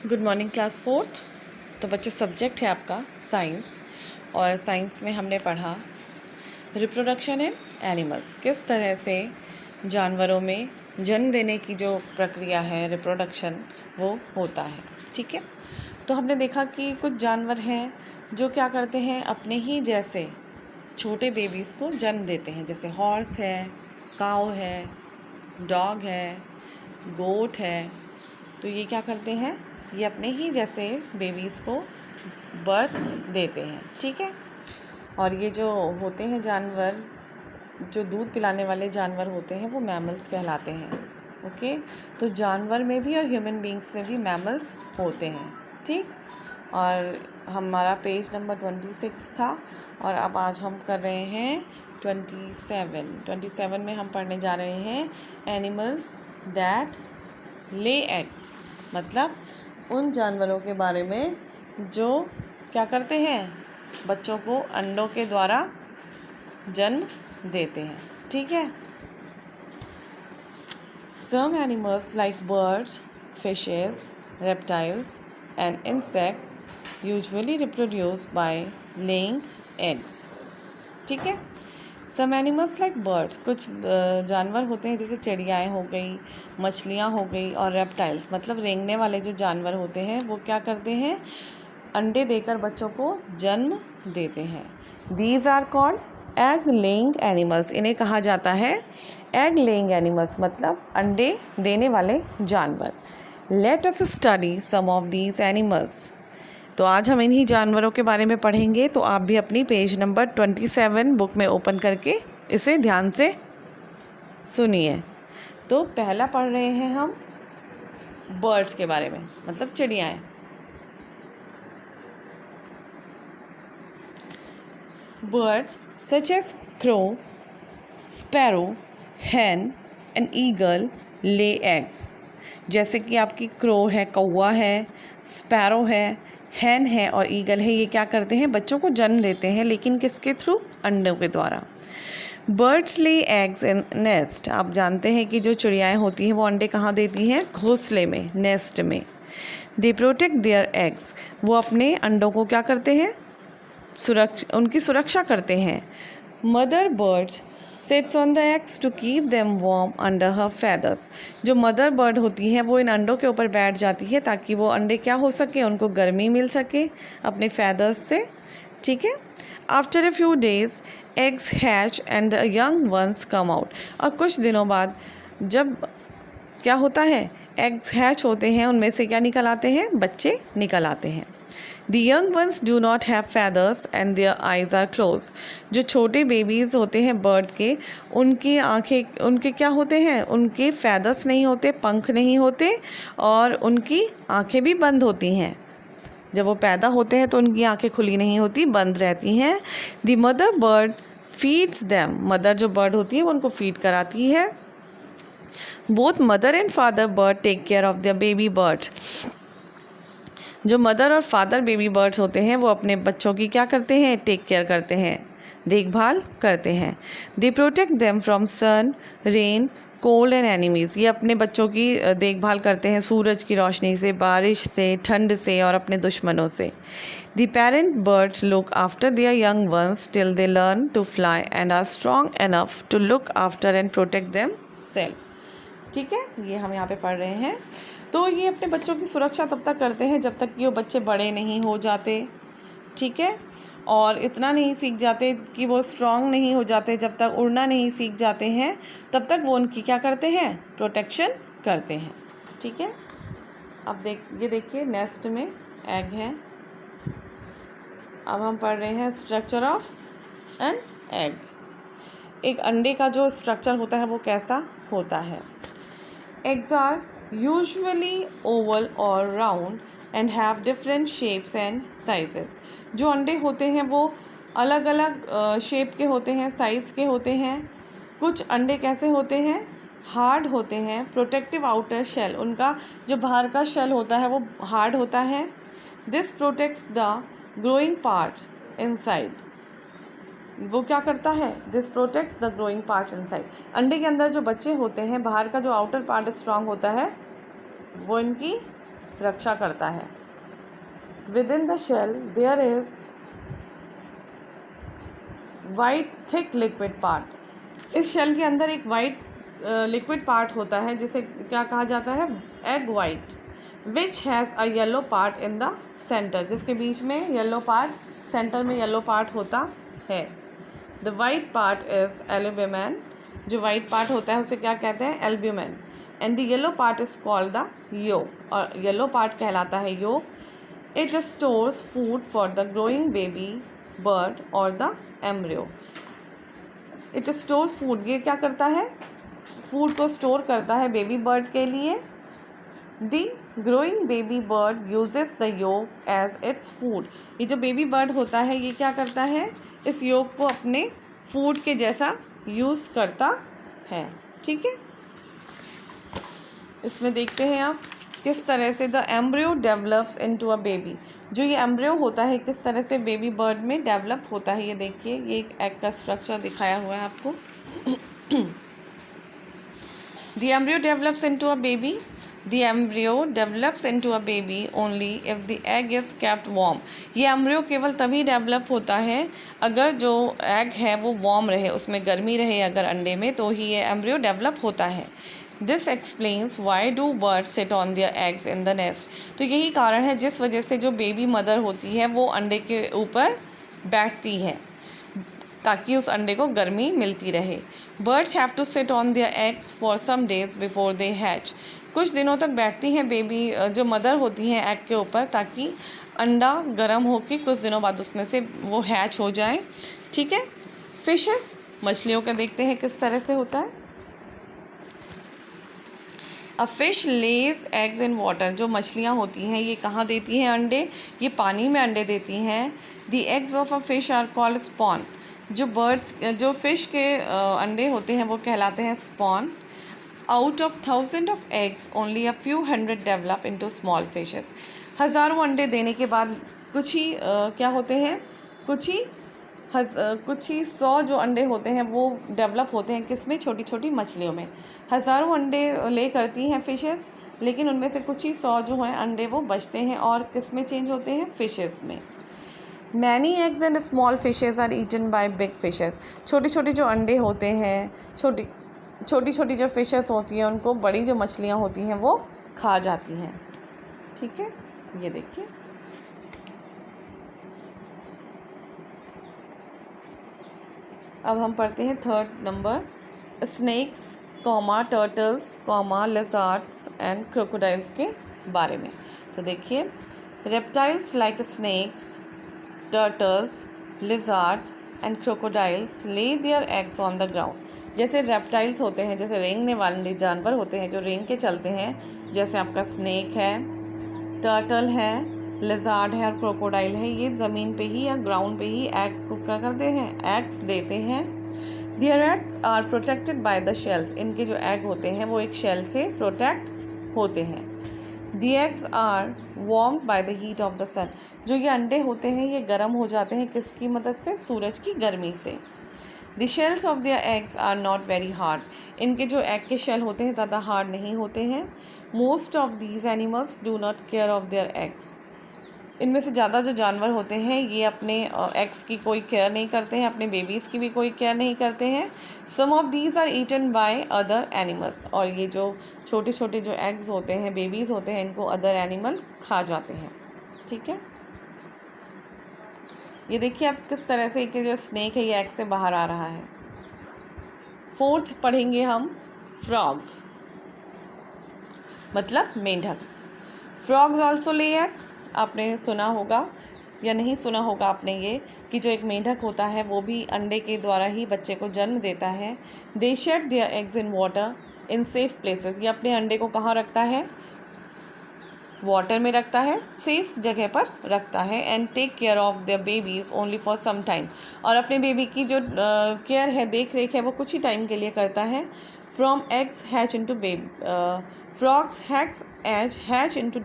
Good morning class fourth. तो बच्चों subject है आपका साइंस, और साइंस में हमने पढ़ा रिप्रोडक्शन इन एनिमल्स, किस तरह से जानवरों में जन्म देने की जो प्रक्रिया है रिप्रोडक्शन वो होता है। ठीक है, तो हमने देखा कि कुछ जानवर हैं जो क्या करते हैं, अपने ही जैसे छोटे बेबीज़ को जन्म देते हैं, जैसे हॉर्स है, काऊ है, डॉग है, गोट है। तो ये क्या करते हैं, ये अपने ही जैसे बेबीज़ को बर्थ देते हैं। ठीक है, और ये जो होते हैं जानवर, जो दूध पिलाने वाले जानवर होते हैं, वो मैमल्स कहलाते हैं। ओके, तो जानवर में भी और ह्यूमन बींग्स में भी मैमल्स होते हैं। ठीक, और हमारा पेज नंबर 26 था, और अब आज हम कर रहे हैं 27 में हम पढ़ने जा रहे हैं एनिमल्स दैट ले एग्स, मतलब उन जानवरों के बारे में जो क्या करते हैं, बच्चों को अंडों के द्वारा जन्म देते हैं। ठीक है, some animals like birds, fishes, reptiles and insects usually reproduce by laying eggs. ठीक है, सम एनिमल्स लाइक बर्ड्स, कुछ जानवर होते हैं जैसे चिड़ियाएँ हो गई, मछलियाँ हो गई, और रेप्टाइल्स मतलब रेंगने वाले जो जानवर होते हैं वो क्या करते हैं, अंडे देकर बच्चों को जन्म देते हैं। These are called egg laying animals, इन्हें कहा जाता है एग लेइंग एनिमल्स, मतलब अंडे देने वाले जानवर। Let us study some of these animals. तो आज हम इन्हीं जानवरों के बारे में पढ़ेंगे। तो आप भी अपनी पेज नंबर 27 बुक में ओपन करके इसे ध्यान से सुनिए। तो पहला पढ़ रहे हैं हम बर्ड्स के बारे में, मतलब चिड़ियाएँ। Birds such as crow, sparrow, hen and eagle lay eggs. जैसे कि आपकी क्रो है, कौवा है, स्पैरो है, हैन है और ईगल है, ये क्या करते हैं, बच्चों को जन्म देते हैं, लेकिन किसके थ्रू, अंडों के द्वारा। Birds lay eggs in nest, आप जानते हैं कि जो चिड़ियाएँ होती हैं वो अंडे कहाँ देती हैं, घोंसले में, नेस्ट में। दे प्रोटेक्ट देयर एग्स, वो अपने अंडों को क्या करते हैं, उनकी सुरक्षा करते हैं। Mother birds sits on the eggs to keep them warm under her feathers, जो मदर बर्ड होती हैं वो इन अंडों के ऊपर बैठ जाती है ताकि वो अंडे क्या हो सके, उनको गर्मी मिल सके अपने feathers से। ठीक है, after a few days eggs hatch and the young once come out, और कुछ दिनों बाद जब क्या होता है, एग्स हैच होते हैं, उनमें से क्या निकल आते हैं, बच्चे निकल आते हैं। The young ones do not have feathers and their eyes are closed. जो छोटे बेबीज़ होते हैं बर्ड के, उनकी आँखें, उनके क्या होते हैं, उनके feathers नहीं होते, पंख नहीं होते, और उनकी आँखें भी बंद होती हैं। जब वो पैदा होते हैं तो उनकी आँखें खुली नहीं होती, बंद रहती हैं। The mother bird feeds them. Mother जो बर्ड होती है वो उनको फीड कराती है। Both mother and father bird take care of their baby birds. जो मदर और फादर बेबी बर्ड्स होते हैं वो अपने बच्चों की क्या करते हैं, टेक केयर करते हैं, देखभाल करते हैं। They protect them from sun, rain, cold and enemies, ये अपने बच्चों की देखभाल करते हैं सूरज की रोशनी से, बारिश से, ठंड से और अपने दुश्मनों से। The parent birds look after their young ones till they learn to fly and are strong enough to look after and protect them self. ठीक है, ये हम यहाँ पे पढ़ रहे हैं। तो ये अपने बच्चों की सुरक्षा तब तक करते हैं जब तक कि वो बच्चे बड़े नहीं हो जाते। ठीक है, और इतना नहीं सीख जाते कि वो स्ट्रांग नहीं हो जाते, जब तक उड़ना नहीं सीख जाते हैं तब तक वो उनकी क्या करते हैं, प्रोटेक्शन करते हैं। ठीक है, अब ये देखिए नेस्ट में एग है। अब हम पढ़ रहे हैं स्ट्रक्चर ऑफ एन एग। एक अंडे का जो स्ट्रक्चर होता है वो कैसा होता है। Eggs are usually oval or round and have different shapes and sizes. जो अंडे होते हैं वो अलग अलग शेप के होते हैं, साइज़ के होते हैं। कुछ अंडे कैसे होते हैं, हार्ड होते हैं। प्रोटेक्टिव आउटर शेल, उनका जो बाहर का शेल होता है वो हार्ड होता है। This protects the growing parts inside, वो क्या करता है, this protects the growing parts inside. अंडे के अंदर जो बच्चे होते हैं, बाहर का जो आउटर पार्ट स्ट्रांग होता है वो इनकी रक्षा करता है। Within the shell there is white thick liquid part. इस शेल के अंदर एक वाइट लिक्विड पार्ट होता है जिसे क्या कहा जाता है, egg white, which has a yellow part in the centre, जिसके बीच में येलो पार्ट, सेंटर में येलो पार्ट होता है। The white part is albumen, जो वाइट पार्ट होता है उसे क्या कहते हैं, albumen. And the yellow part is called the yolk, और येलो पार्ट कहलाता है yolk. It stores food for the growing baby bird और the embryo. It stores food, ये क्या करता है, फूड को स्टोर करता है बेबी बर्ड के लिए। The growing baby bird uses the yolk as its food. ये जो बेबी बर्ड होता है ये क्या करता है, इस योक को अपने फूड के जैसा यूज़ करता है। ठीक है, इसमें देखते हैं आप किस तरह से the embryo develops into a baby. जो ये एम्ब्रियो होता है किस तरह से बेबी बर्ड में डेवलप होता है, ये देखिए, ये एक एग का स्ट्रक्चर दिखाया हुआ है आपको। The embryo develops into a baby, the embryo develops into a baby only if the egg is kept warm. ये एम्ब्रियो केवल तभी डेवलप होता है अगर जो एग है वो वार्म रहे, उसमें गर्मी रहे अगर अंडे में, तो ही ये एम्ब्रियो डेवलप होता है। This explains why do birds seat on their eggs in the nest. तो यही कारण है जिस वजह से जो बेबी मदर होती है वो अंडे के ऊपर बैठती है ताकि उस अंडे को गर्मी मिलती रहे। Birds have to sit on their eggs for some days before they hatch. कुछ दिनों तक बैठती हैं बेबी जो मदर होती हैं एग के ऊपर, ताकि अंडा गर्म होके कुछ दिनों बाद उसमें से वो हैच हो जाए। ठीक है, फिशेस, मछलियों का देखते हैं किस तरह से होता है। A fish Lay's eggs in water. जो मछलियाँ होती हैं ये कहाँ देती हैं अंडे, ये पानी में अंडे देती हैं। The eggs of a fish are called spawn. जो फ़िश के अंडे होते हैं वो कहलाते हैं spawn. Out of 1000 of eggs only a few hundred develop into small fishes. हज़ारों अंडे देने के बाद कुछ ही क्या होते हैं, कुछ ही 100 जो अंडे होते हैं वो डेवलप होते हैं किस में, छोटी छोटी मछलियों में। हज़ारों अंडे ले करती हैं फ़िशेस, लेकिन उनमें से कुछ ही 100 जो हैं अंडे वो बचते हैं और किस में चेंज होते हैं, फ़िशेस में। Many eggs and small fishes are eaten by big fishes. छोटे छोटे जो अंडे होते हैं, छोटी छोटी जो फिशेस होती हैं उनको बड़ी जो मछलियाँ होती हैं वो खा जाती हैं। ठीक है, ये देखिए। अब हम पढ़ते हैं 3rd number, snakes, turtles, lizards and crocodiles के बारे में। तो देखिए, reptiles like snakes, turtles, lizards and crocodiles lay their eggs on the ground. जैसे रेप्टाइल्स होते हैं, जैसे रेंगने वाले जानवर होते हैं जो रेंग के चलते हैं, जैसे आपका स्नेक है, टर्टल है, लिज़ार्ड है और क्रोकोडाइल है, ये ज़मीन पे ही या ग्राउंड पे ही एग को क्या करते हैं, एग्स देते हैं। Their eggs are protected by the shells. इनके जो एग होते हैं वो एक शेल से प्रोटेक्ट होते हैं। The eggs are warmed by the heat of the sun. जो ये अंडे होते हैं ये गर्म हो जाते हैं किसकी मदद से, सूरज की गर्मी से। The shells of their eggs are not very hard. इनके जो एग के शेल होते हैं ज़्यादा हार्ड नहीं होते हैं। Most of these animals do not care of their eggs. इनमें से ज़्यादा जो जानवर होते हैं ये अपने एग्स की कोई केयर नहीं करते हैं, अपने बेबीज़ की भी कोई केयर नहीं करते हैं। Some of these are eaten by other animals. और ये जो छोटे छोटे जो एग्स होते हैं, बेबीज़ होते हैं, इनको अदर एनिमल खा जाते हैं। ठीक है, ये देखिए आप किस तरह से कि जो स्नेक है ये एग से बाहर आ रहा है। 4th पढ़ेंगे हम, फ्रॉग, मतलब मेंढक। फ्रॉग्स ऑल्सो ले एग। आपने सुना होगा या नहीं सुना होगा आपने ये कि जो एक मेंढक होता है वो भी अंडे के द्वारा ही बच्चे को जन्म देता है। They shed their eggs in water in safe places. ये अपने अंडे को कहाँ रखता है, वाटर में रखता है, सेफ जगह पर रखता है। And take care of their babies only for some time. और अपने बेबी की जो केयर है, देख रेख है, वो कुछ ही टाइम के लिए करता है। From eggs hatch into baby, frogs hatch into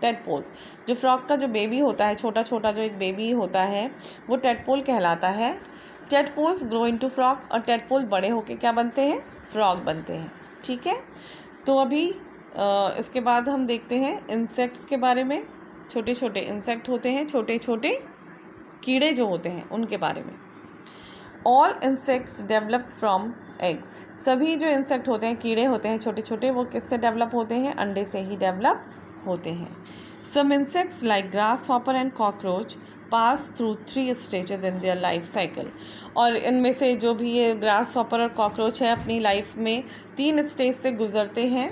tadpoles. जो फ्रॉग का जो बेबी होता है, छोटा छोटा जो एक बेबी होता है वो टेडपोल कहलाता है। Tadpoles grow into frog. और टेडपोल बड़े होके क्या बनते हैं, फ्रॉग बनते हैं। ठीक है, तो अभी इसके बाद हम देखते हैं इंसेक्ट्स के बारे में। छोटे छोटे इंसेक्ट होते हैं, छोटे छोटे कीड़े जो होते हैं उनके बारे में। All insects develop from eggs. सभी जो इंसेक्ट होते हैं, कीड़े होते हैं छोटे छोटे, वो किससे डेवलप होते हैं? अंडे से ही डेवलप होते हैं। Some insects like grasshopper and cockroach pass through 3 stages in their life cycle. और इनमें से जो भी ये ग्रास हॉपर और कॉकरोच है अपनी लाइफ में 3 स्टेज से गुजरते हैं।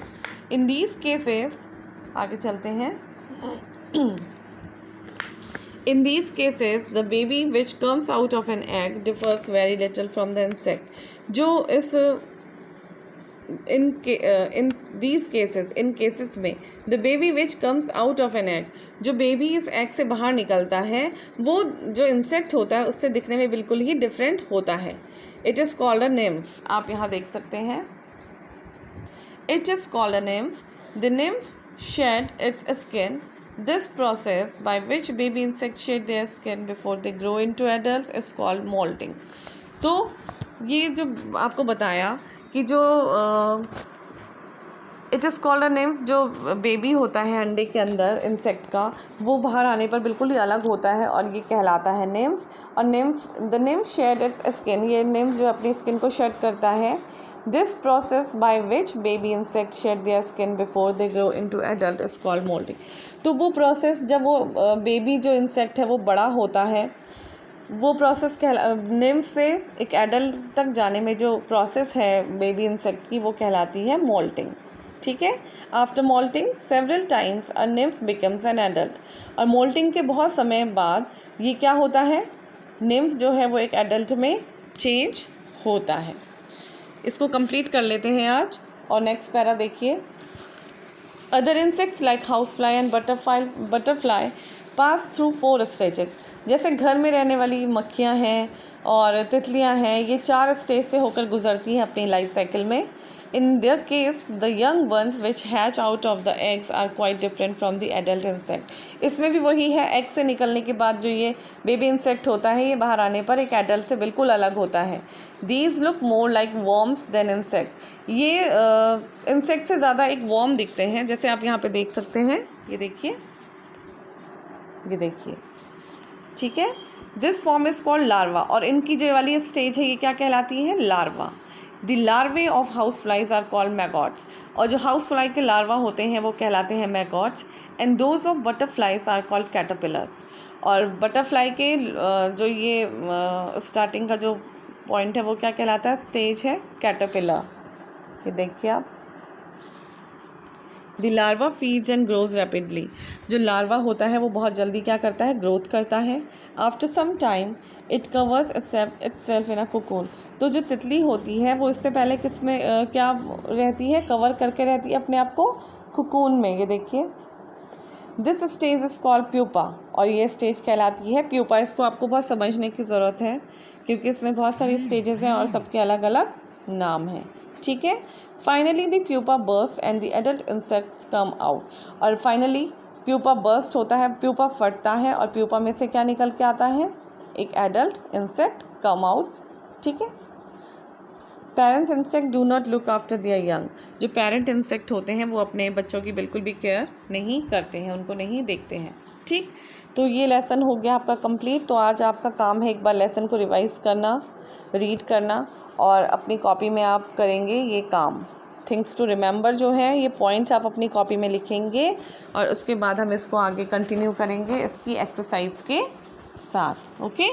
इन दीज केसेस, आगे चलते हैं। In these cases, the baby which comes out of an egg differs very little from the insect. जो इस in these cases, in cases में the baby which comes out of an egg, जो baby इस egg से बाहर निकलता है वो जो insect होता है उससे दिखने में बिल्कुल ही different होता है। It is called a nymph. आप यहाँ देख सकते हैं। It is called a nymph. The nymph shed its skin. This process by which baby insects shed their skin before they grow into adults is called molting. तो ये जो आपको बताया कि जो it is called a nymph, जो baby होता है अंडे के अंदर इंसेक्ट का, वो बाहर आने पर बिल्कुल ही अलग होता है और ये कहलाता है निम्फ। और the nymph shed its skin, ये निम्फ जो अपनी स्किन को शेड करता है। This process by which baby insect shed their skin before they grow into adult is called moulting. तो वो प्रोसेस जब वो बेबी जो इंसेक्ट है वो बड़ा होता है, वो प्रोसेस निम्फ से एक एडल्ट तक जाने में जो प्रोसेस है बेबी इंसेक्ट की वो कहलाती है मोल्टिंग। ठीक है। After moulting several times a nymph becomes an adult. और मोल्टिंग के बहुत समय बाद ये क्या होता है? निम्फ जो है वो एक एडल्ट में चेंज होता है। इसको कंप्लीट कर लेते हैं आज। और नेक्स्ट पैरा देखिए। Other insects like house fly and butterfly pass through 4 stages. जैसे घर में रहने वाली मक्खियाँ हैं और तितलियाँ हैं, ये 4 स्टेज से होकर गुजरती हैं अपनी लाइफ साइकिल में। In their case the young ones which hatch out of the eggs are quite different from the adult insect. इसमें भी वही है, एग से निकलने के बाद जो ये बेबी इंसेक्ट होता है ये बाहर आने पर एक एडल्ट से बिल्कुल अलग होता है। These look more like worms than insect. ये इंसेक्ट से ज़्यादा एक वॉर्म दिखते हैं, जैसे आप यहाँ पे देख सकते हैं। ये देखिए, ये देखिए, ठीक है। This form is called larva. और इनकी जो वाली स्टेज है ये क्या कहलाती है? Larva. The larvae of house flies are called maggots. और जो हाउस फ्लाई के लार्वा होते हैं वो कहलाते हैं maggots. And those of butterflies are called caterpillars. और बटरफ्लाई के जो ये स्टार्टिंग का जो पॉइंट है वो क्या कहलाता है? स्टेज है कैटरपिलर। ये देखिए आप। The larva feeds and grows rapidly. जो लार्वा होता है वो बहुत जल्दी क्या करता है? ग्रोथ करता है। After some time it covers itself in a cocoon. तो जो तितली होती है वो इससे पहले किस में क्या रहती है? कवर करके रहती है अपने आप को कोकून में। ये देखिए, this stage is called pupa. और ये स्टेज कहलाती है प्यूपा। इसको आपको बहुत समझने की ज़रूरत है क्योंकि इसमें बहुत सारी स्टेजेस हैं और सबके अलग अलग नाम हैं। ठीक है। Finally the pupa burst and the adult insects come out. और फाइनली प्यूपा बर्स्ट होता है, प्यूपा फटता है और प्यूपा में से क्या निकल के आता है? एक एडल्ट इंसेक्ट कम आउट। ठीक है। Parents insect do not look after their young. जो पेरेंट इंसेक्ट होते हैं वो अपने बच्चों की बिल्कुल भी केयर नहीं करते हैं, उनको नहीं देखते हैं। ठीक। तो ये लेसन हो गया आपका कंप्लीट। तो आज आपका काम है एक बार लेसन को रिवाइज़ करना, रीड करना और अपनी कॉपी में आप करेंगे ये काम। थिंग्स टू रिमेंबर जो है ये पॉइंट्स आप अपनी कॉपी में लिखेंगे और उसके बाद हम इसको आगे कंटिन्यू करेंगे इसकी एक्सरसाइज के साथ। ओके।